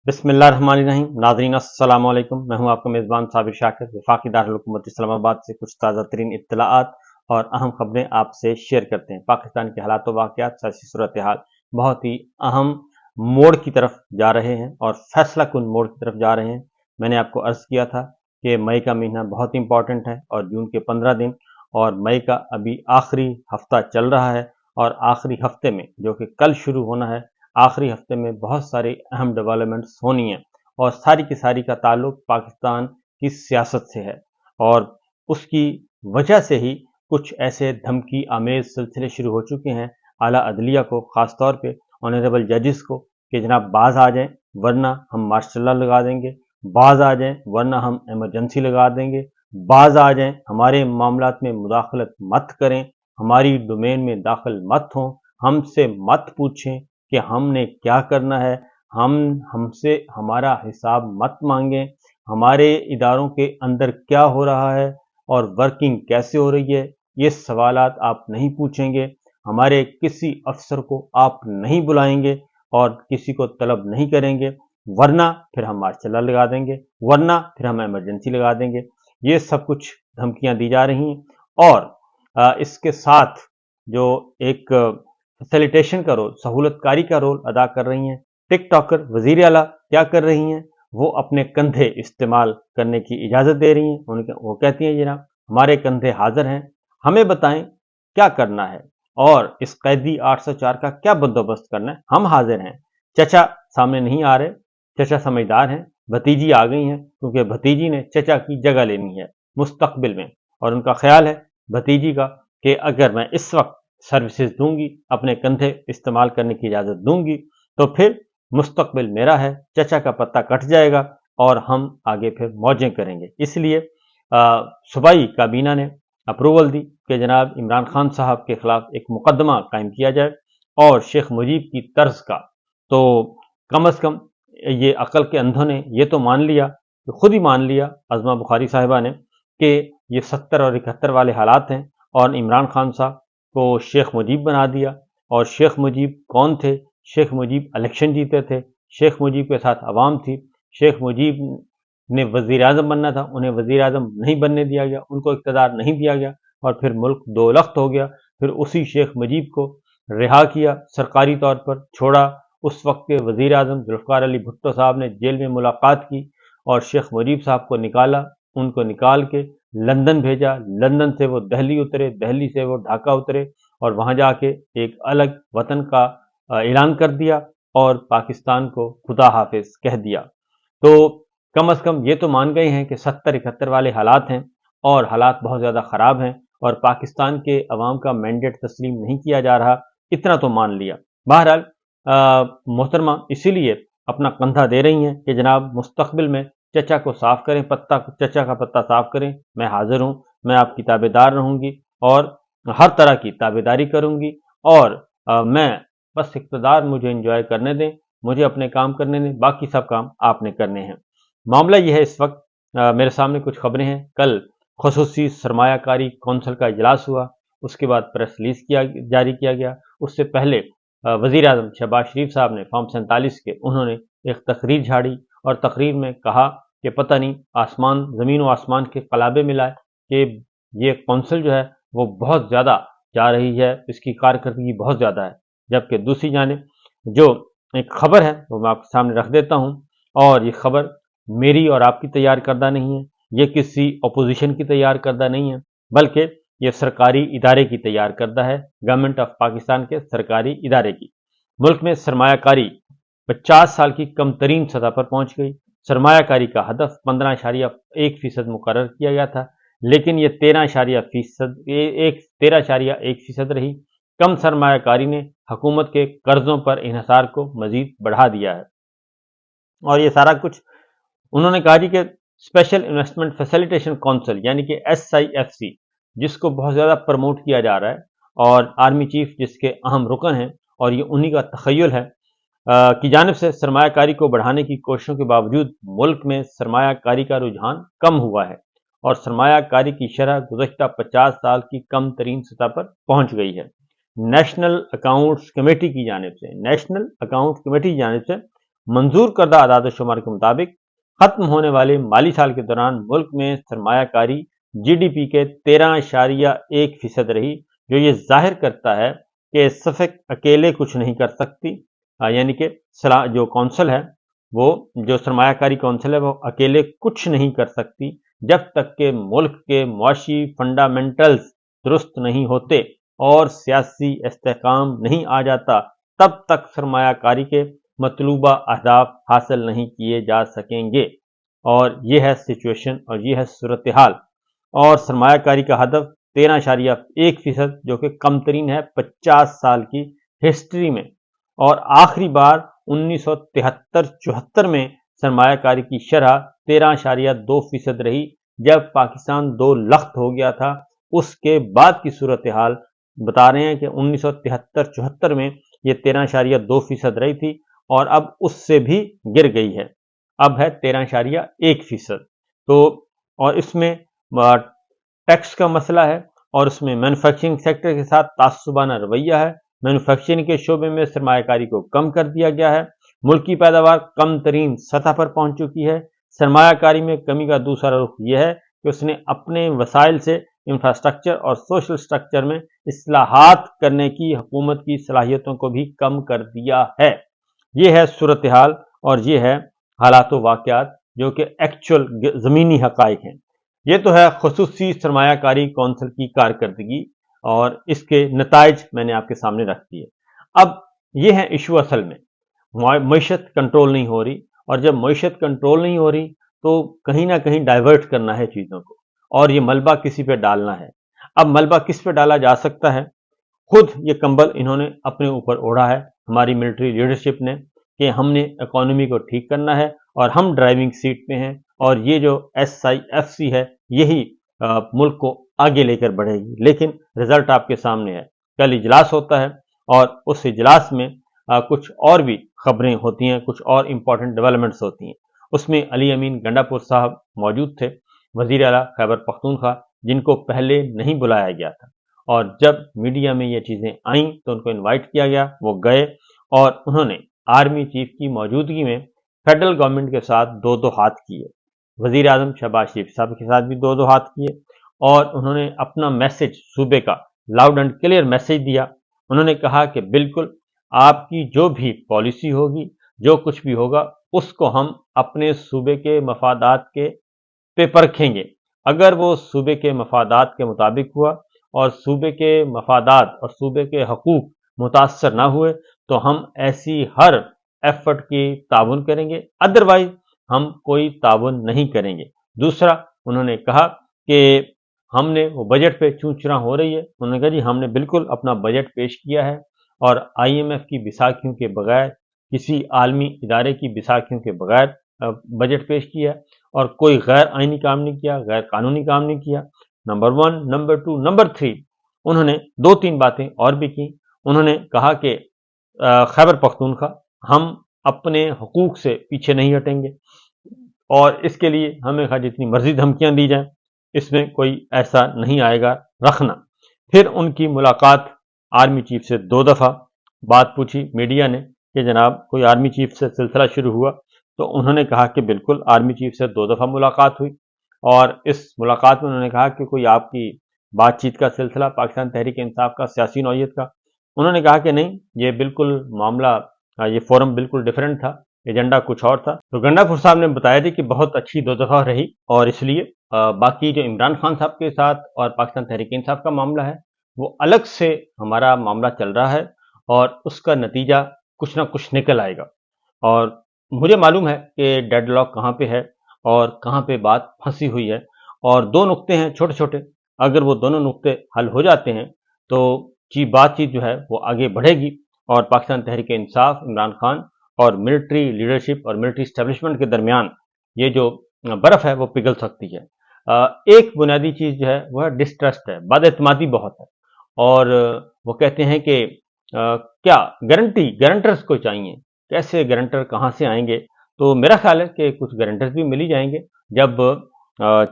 बिस्मिल्लाहिर्रहमानिर्रहीम। नाज़रीन अस्सलाम वालेकुम। मैं हूं आपका मेज़बान साबिर शाकिर। वफाकी दारुल हुकूमत इस्लामाबाद से कुछ ताज़ा तरीन इत्तलाआत और अहम खबरें आपसे शेयर करते हैं। पाकिस्तान के हालात व वाक़यात, सियासी सूरत हाल बहुत ही अहम मोड़ की तरफ जा रहे हैं और फैसला कुन मोड़ की तरफ जा रहे हैं। मैंने आपको अर्ज़ किया था कि मई का महीना बहुत इंपॉर्टेंट है और जून के 15 दिन और मई का अभी आखिरी हफ्ता चल रहा है और आखिरी हफ्ते में, जो कि कल शुरू होना है, आखिरी हफ्ते में बहुत सारी अहम डेवलपमेंट्स होनी है और सारी की सारी का ताल्लुक पाकिस्तान की सियासत से है और उसकी वजह से ही कुछ ऐसे धमकी आमेज सिलसिले शुरू हो चुके हैं आला अदलिया को, ख़ास तौर पे ऑनरेबल जजेस को, कि जनाब बाज आ जाएं वरना हम मार्शल लॉ लगा देंगे, बाज आ जाएं वरना हम इमरजेंसी लगा देंगे, बाज आ जाएं हमारे मामलात में मुदाखलत मत करें, हमारी डोमेन में दाखिल मत हों, हमसे मत पूछें कि हमने क्या करना है, हमसे हमारा हिसाब मत मांगें, हमारे इदारों के अंदर क्या हो रहा है और वर्किंग कैसे हो रही है, ये सवालात आप नहीं पूछेंगे, हमारे किसी अफसर को आप नहीं बुलाएंगे और किसी को तलब नहीं करेंगे, वरना फिर हम मार्शल लॉ लगा देंगे, वरना फिर हम इमरजेंसी लगा देंगे। ये सब कुछ धमकियां दी जा रही हैं और इसके साथ जो एक फैसिलिटेशन का रोल, सहूलतकारी का रोल अदा कर रही हैं टिकटॉकर वज़ीर आला, क्या कर रही हैं, वो अपने कंधे इस्तेमाल करने की इजाज़त दे रही हैं। वो कहती हैं जनाब हमारे कंधे हाजिर हैं, हमें बताएं क्या करना है और इस कैदी 804 का क्या बंदोबस्त करना है, हम हाजिर हैं। चचा सामने नहीं आ रहे, चचा समझदार हैं, भतीजी आ गई हैं क्योंकि भतीजी ने चचा की जगह लेनी है मुस्तकबिल में और उनका ख्याल है भतीजी का कि अगर मैं इस वक्त सर्विसेज दूंगी, अपने कंधे इस्तेमाल करने की इजाज़त दूंगी, तो फिर मुस्तकबिल मेरा है, चचा का पत्ता कट जाएगा और हम आगे फिर मौजें करेंगे। इसलिए सूबाई काबीना ने अप्रूवल दी कि जनाब इमरान खान साहब के खिलाफ एक मुकदमा कायम किया जाए और शेख मुजीब की तर्ज का। तो कम अज़ कम ये अकल के अंधों ने ये तो मान लिया, खुद ही मान लिया अज़मा बुखारी साहिबा ने, कि ये 70 और 71 वाले हालात हैं और इमरान खान साहब को शेख मुजीब बना दिया। और शेख मुजीब कौन थे? शेख मुजीब इलेक्शन जीते थे, शेख मुजीब के साथ अवाम थी, शेख मुजीब ने वज़ीर आज़म बनना था, उन्हें वज़ीर आज़म नहीं बनने दिया गया, उनको इक़्तिदार नहीं दिया गया और फिर मुल्क दो लख्त हो गया। फिर उसी शेख मुजीब को रिहा किया, सरकारी तौर पर छोड़ा। उस वक्त के वज़ीर आज़म जुल्फ़िकार अली भुट्टो साहब ने जेल में मुलाकात की और शेख मुजीब साहब को निकाला, उनको निकाल के लंदन भेजा, लंदन से वो दिल्ली उतरे, दिल्ली से वो ढाका उतरे और वहाँ जाके एक अलग वतन का ऐलान कर दिया और पाकिस्तान को खुदा हाफिज कह दिया। तो कम अज़ कम ये तो मान गए हैं कि 70-71 वाले हालात हैं और हालात बहुत ज़्यादा ख़राब हैं और पाकिस्तान के अवाम का मैंडेट तस्लीम नहीं किया जा रहा, इतना तो मान लिया। बहरहाल मोहतरमा इसीलिए अपना कंधा दे रही हैं कि जनाब मुस्तकबिल में चचा को साफ़ करें, चचा का पत्ता साफ़ करें, मैं हाजिर हूँ, मैं आपकी ताबेदार रहूँगी और हर तरह की ताबेदारी करूँगी और मैं बस इक़्तिदार मुझे एंजॉय करने दें, मुझे अपने काम करने दें, बाकी सब काम आपने करने हैं। मामला यह है, इस वक्त मेरे सामने कुछ खबरें हैं। कल ख़ुसूसी सरमायाकारी कौंसिल का इजलास हुआ, उसके बाद प्रेस रिलीज जारी किया गया। उससे पहले वज़ीर आज़म शहबाज शरीफ साहब ने फॉर्म 47 के उन्होंने एक तकरीर झाड़ी और तकरीर में कहा कि पता नहीं आसमान ज़मीन व आसमान के कलाबे मिलाए कि ये कौंसिल जो है वो बहुत ज़्यादा जा रही है, इसकी कारकर्दगी बहुत ज़्यादा है। जबकि दूसरी जानिब जो एक खबर है वो मैं आपके सामने रख देता हूँ और ये खबर मेरी और आपकी तैयार करदा नहीं है, ये किसी अपोजिशन की तैयार करदा नहीं है, बल्कि ये सरकारी इदारे की तैयार करदा है, गवर्नमेंट ऑफ पाकिस्तान के सरकारी इदारे की। मुल्क में सरमायाकारी 50 साल की कम तरीन सतह पर पहुँच गई। सरमायाकारी का हदफ 15.1% मुकर्रर किया गया था, लेकिन ये 13.1% रही। कम सरमायाकारी ने हुकूमत के कर्जों पर इन्हिसार को मजीद बढ़ा दिया है और ये सारा कुछ उन्होंने कहा जी कि स्पेशल इन्वेस्टमेंट फैसिलिटेशन काउंसिल यानी कि SIFC, जिसको बहुत ज़्यादा प्रमोट किया जा रहा है और आर्मी चीफ जिसके अहम रुकन हैं और ये उन्हीं का तखय्युल है की जानिब से सरमायाकारी को बढ़ाने की कोशिशों के बावजूद मुल्क में सरमायाकारी का रुझान कम हुआ है और सरमायाकारी की शरह गुज़श्ता 50 साल की कम तरीन सतह पर पहुँच गई है। नेशनल अकाउंट्स कमेटी की जानिब से मंजूर करदा आदाद शुमार के मुताबिक खत्म होने वाले माली साल के दौरान मुल्क में सरमायाकारी GDP के 13.1% रही, जो ये जाहिर करता है कि सफेक अकेले कुछ नहीं कर सकती, यानी कि जो कौंसिल है वो जो सरमायाकारी कौंसिल है वो अकेले कुछ नहीं कर सकती जब तक के मुल्क के मुआशी फंडामेंटल्स दुरुस्त नहीं होते और सियासी इस्तेहकाम नहीं आ जाता, तब तक सरमायाकारी के मतलूबा अहदाफ हासिल नहीं किए जा सकेंगे। और ये है सिचुएशन और ये है सूरत हाल। और सरमायाकारी का हदफ 13.1% जो कि कम तरीन है 50 साल की हिस्ट्री में, और आखिरी बार 1973-74 में सरमायाकारी की शरह 13.2% रही, जब पाकिस्तान 2 लख्त हो गया था। उसके बाद की सूरत हाल बता रहे हैं कि 1973-74 में ये 13.2% रही थी और अब उससे भी गिर गई है, अब है 13.1%। तो और इसमें टैक्स का मसला है और उसमें मैन्युफैक्चरिंग सेक्टर के साथ तासुबाना रवैया है। मैन्युफैक्चरिंग के शोबे में सरमायाकारी को कम कर दिया गया है। मुल्क की पैदावार कम तरीन सतह पर पहुंच चुकी है। सरमायाकारी में कमी का दूसरा रुख यह है कि उसने अपने वसाइल से इंफ्रास्ट्रक्चर और सोशल स्ट्रक्चर में इस्लाहात करने की हुकूमत की सलाहियतों को भी कम कर दिया है। ये है सूरत हाल और ये है हालात व वाक़यात जो कि एक्चुअल ज़मीनी हक़ाइक़ हैं। ये तो है ख़ुसूसी सरमायाकारी कौंसिल की कारकर्दगी और इसके नताइज मैंने आपके सामने रख दिए। अब ये है इशू असल में मईशत कंट्रोल नहीं हो रही, और जब मईशत कंट्रोल नहीं हो रही तो कहीं ना कहीं डाइवर्ट करना है चीज़ों को और ये मलबा किसी पे डालना है। अब मलबा किस पे डाला जा सकता है? खुद ये कंबल इन्होंने अपने ऊपर ओढ़ा है हमारी मिलिट्री लीडरशिप ने कि हमने इकोनॉमी को ठीक करना है और हम ड्राइविंग सीट पे हैं, और ये जो SIFC है यही मुल्क को आगे लेकर बढ़ेगी। लेकिन रिजल्ट आपके सामने है। कल इजलास होता है और उस इजलास में कुछ और भी खबरें होती हैं, कुछ और इम्पॉर्टेंट डेवलपमेंट्स होती हैं। उसमें अली अमीन गंडापुर साहब मौजूद थे, वज़ीर आला खैबर पख्तूनख्वा, जिनको पहले नहीं बुलाया गया था, और जब मीडिया में ये चीज़ें आईं तो उनको इनवाइट किया गया, वो गए और उन्होंने आर्मी चीफ की मौजूदगी में फेडरल गवर्नमेंट के साथ दो दो हाथ किए। वज़ीर आज़म शहबाज शरीफ साहब के साथ भी दो दो हाथ किए और उन्होंने अपना मैसेज सूबे का लाउड एंड क्लियर मैसेज दिया। उन्होंने कहा कि बिल्कुल आपकी जो भी पॉलिसी होगी, जो कुछ भी होगा, उसको हम अपने सूबे के मफादात के पे परखेंगे। अगर वो सूबे के मफादात के मुताबिक हुआ और सूबे के मफादात और सूबे के हकूक मुतासर ना हुए तो हम ऐसी हर एफर्ट की ताउन करेंगे, अदरवाइज हम कोई ताउन नहीं करेंगे। दूसरा, उन्होंने कहा कि हमने वो बजट पे चूचना हो रही है, उन्होंने कहा जी हमने बिल्कुल अपना बजट पेश किया है और IMF की बिसाखियों के बगैर, किसी आलमी इदारे की बिसाखियों के बगैर बजट पेश किया और कोई गैर आइनी काम नहीं किया, गैर कानूनी काम नहीं किया। नंबर 1, नंबर 2, नंबर 3, उन्होंने 2-3 बातें और भी की। उन्होंने कहा कि खैबर पख्तूनख्वा हम अपने हकूक से पीछे नहीं हटेंगे और इसके लिए हमें जितनी मर्जी धमकियां दी जाएं, इसमें कोई ऐसा नहीं आएगा रखना। फिर उनकी मुलाकात आर्मी चीफ से 2 दफ़ा बात पूछी मीडिया ने कि जनाब कोई आर्मी चीफ से सिलसिला शुरू हुआ, तो उन्होंने कहा कि बिल्कुल आर्मी चीफ से 2 दफ़ा मुलाकात हुई और इस मुलाकात में उन्होंने कहा कि कोई आपकी बातचीत का सिलसिला पाकिस्तान तहरीक इंसाफ का, सियासी नौयत का? उन्होंने कहा कि नहीं, ये बिल्कुल मामला, ये फोरम बिल्कुल डिफरेंट था, एजेंडा कुछ और था। तो गंडापुर साहब ने बताया थी कि बहुत अच्छी 2 दफ़ा रही और इसलिए बाकी जो इमरान खान साहब के साथ और पाकिस्तान तहरीक इंसाफ का मामला है वो अलग से हमारा मामला चल रहा है और उसका नतीजा कुछ ना कुछ निकल आएगा। और मुझे मालूम है कि डेडलॉक कहाँ पे है और कहाँ पे बात फंसी हुई है, और 2 नुक्ते हैं छोटे छोटे, अगर वो दोनों नुक्ते हल हो जाते हैं तो बातचीत जो है वो आगे बढ़ेगी और पाकिस्तान तहरीक इंसाफ, इमरान खान और मिलिट्री लीडरशिप और मिलिट्री स्टैब्लिशमेंट के दरमियान ये जो बर्फ़ है वो पिघल सकती है। एक बुनियादी चीज़ जो है वह डिस्ट्रस्ट है, बदएतमादी बहुत है, और वो कहते हैं कि क्या गारंटर्स को चाहिए, कैसे गारंटर कहाँ से आएंगे? तो मेरा ख्याल है कि कुछ गारंटर्स भी मिल ही जाएंगे जब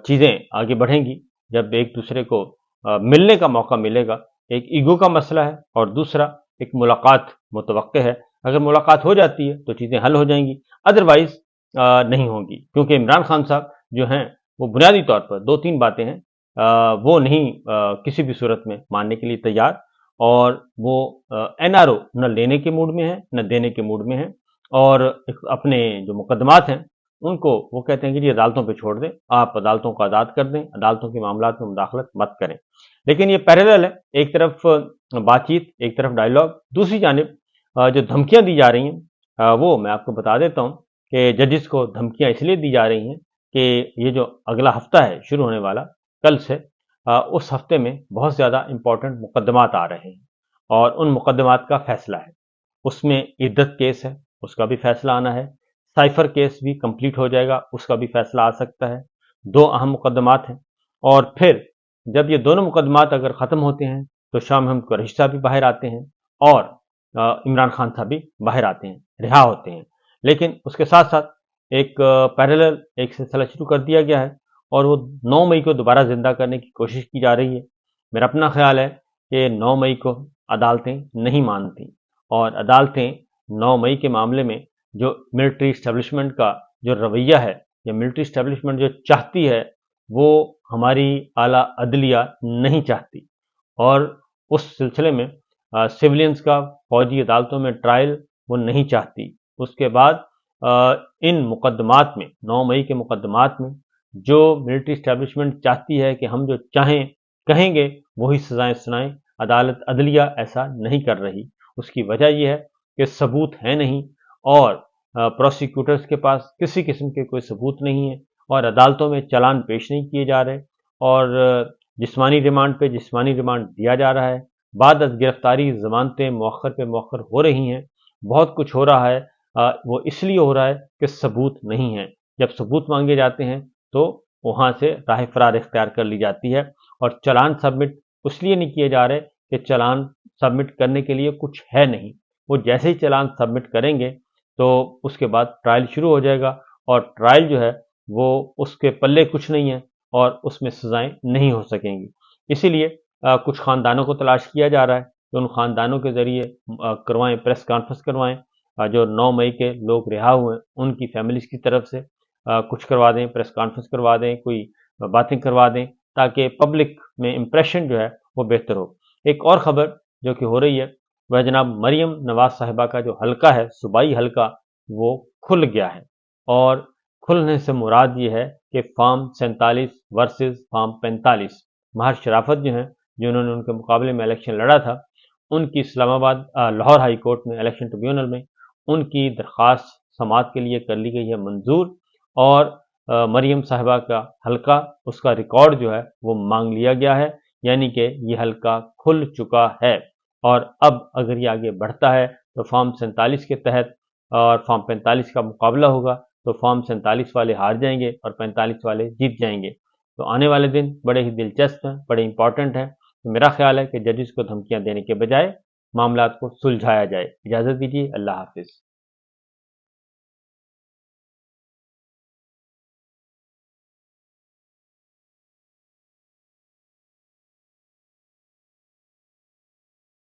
चीज़ें आगे बढ़ेंगी, जब एक दूसरे को मिलने का मौका मिलेगा। एक ईगो का मसला है और दूसरा एक मुलाकात मुतवक्के है। अगर मुलाकात हो जाती है तो चीज़ें हल हो जाएंगी, अदरवाइज नहीं होंगी, क्योंकि इमरान खान साहब जो हैं वो बुनियादी तौर पर दो तीन बातें हैं, वो नहीं किसी भी सूरत में मानने के लिए तैयार, और वो एनआरओ न लेने के मूड में है न देने के मूड में है, और अपने जो मुकदमात हैं उनको वो कहते हैं कि जी अदालतों पे छोड़ दें, आप अदालतों को आज़ाद कर दें, अदालतों के मामलात में मुदाखलत मत करें। लेकिन ये पैरेलल है, एक तरफ बातचीत, एक तरफ डायलॉग, दूसरी जानिब जो धमकियां दी जा रही हैं वो मैं आपको बता देता हूँ कि जजिस को धमकियां इसलिए दी जा रही हैं कि ये जो अगला हफ्ता है शुरू होने वाला कल से, उस हफ्ते में बहुत ज़्यादा इंपॉर्टेंट मुकदमात आ रहे हैं और उन मुकदमात का फैसला है। उसमें इद्दत केस है, उसका भी फैसला आना है, साइफर केस भी कंप्लीट हो जाएगा, उसका भी फैसला आ सकता है। दो अहम मुकदमात हैं, और फिर जब ये दोनों मुकदमात अगर ख़त्म होते हैं तो शाम हम कुरैशी साहब भी बाहर आते हैं और इमरान खान साहब भी बाहर आते हैं, रिहा होते हैं। लेकिन उसके साथ साथ एक पैरेलल एक सिलसिला शुरू कर दिया गया है और वो 9 मई को दोबारा जिंदा करने की कोशिश की जा रही है। मेरा अपना ख्याल है कि 9 मई को अदालतें नहीं मानती, और अदालतें 9 मई के मामले में जो मिलिट्री इस्टेब्लिशमेंट का जो रवैया है, या मिलिट्री इस्टेब्लिशमेंट जो चाहती है, वो हमारी आला अदलिया नहीं चाहती, और उस सिलसिले में सिविलियंस का फौजी अदालतों में ट्रायल वो नहीं चाहती। उसके बाद इन मुकदमात में, 9 मई के मुकदमात में जो मिलिट्री इस्टेब्लिशमेंट चाहती है कि हम जो चाहें कहेंगे वही सजाएं सुनाएं, अदालत अदलिया ऐसा नहीं कर रही। उसकी वजह यह है कि सबूत है नहीं, और प्रोसिक्यूटर्स के पास किसी किस्म के कोई सबूत नहीं है, और अदालतों में चालान पेश नहीं किए जा रहे, और जिस्मानी रिमांड पे जिस्मानी रिमांड दिया जा रहा है। बाद अज गिरफ्तारी ज़मानतें मौखर पे मौखर हो रही हैं। बहुत कुछ हो रहा है, वो इसलिए हो रहा है कि सबूत नहीं है। जब सबूत मांगे जाते हैं तो वहाँ से राह फरार इख्तियार कर ली जाती है, और चालान सबमिट इसलिए नहीं किए जा रहे कि चालान सबमिट करने के लिए कुछ है नहीं। वो जैसे ही चालान सबमिट करेंगे तो उसके बाद ट्रायल शुरू हो जाएगा, और ट्रायल जो है वो उसके पल्ले कुछ नहीं है, और उसमें सजाएं नहीं हो सकेंगी। इसीलिए कुछ ख़ानदानों को तलाश किया जा रहा है कि उन ख़ानदानों के ज़रिए करवाएं, प्रेस कॉन्फ्रेंस करवाएं, जो 9 मई के लोग रिहा हुए उनकी फैमिलीज़ की तरफ से कुछ करवा दें, प्रेस कॉन्फ्रेंस करवा दें, कोई बातें करवा दें, ताकि पब्लिक में इम्प्रेशन जो है वो बेहतर हो। एक और ख़बर जो कि हो रही है वह जनाब मरियम नवाज़ साहिबा का जो हल्का है, सूबाई हल्का, वो खुल गया है, और खुलने से मुराद ये है कि फार्म 47 वर्सेस फार्म 45, महर शराफत जो हैं, जिन्होंने उनके मुकाबले में इलेक्शन लड़ा था, उनकी इस्लामाबाद लाहौर हाई कोर्ट में इलेक्शन ट्रिब्यूनल में उनकी दरख्वास्त समाअत के लिए कर ली गई है मंजूर, और मरियम साहिबा का हल्का, उसका रिकॉर्ड जो है वो मांग लिया गया है, यानी कि ये हल्का खुल चुका है। और अब अगर ये आगे बढ़ता है तो फॉर्म 47 के तहत और फॉर्म 45 का मुकाबला होगा, तो फॉर्म 47 वाले हार जाएंगे और 45 वाले जीत जाएंगे। तो आने वाले दिन बड़े ही दिलचस्प हैं, बड़े इंपॉर्टेंट हैं। तो मेरा ख्याल है कि जजेस को धमकियां देने के बजाय मामलात को सुलझाया जाए। इजाज़त दीजिए, अल्लाह हाफिज़।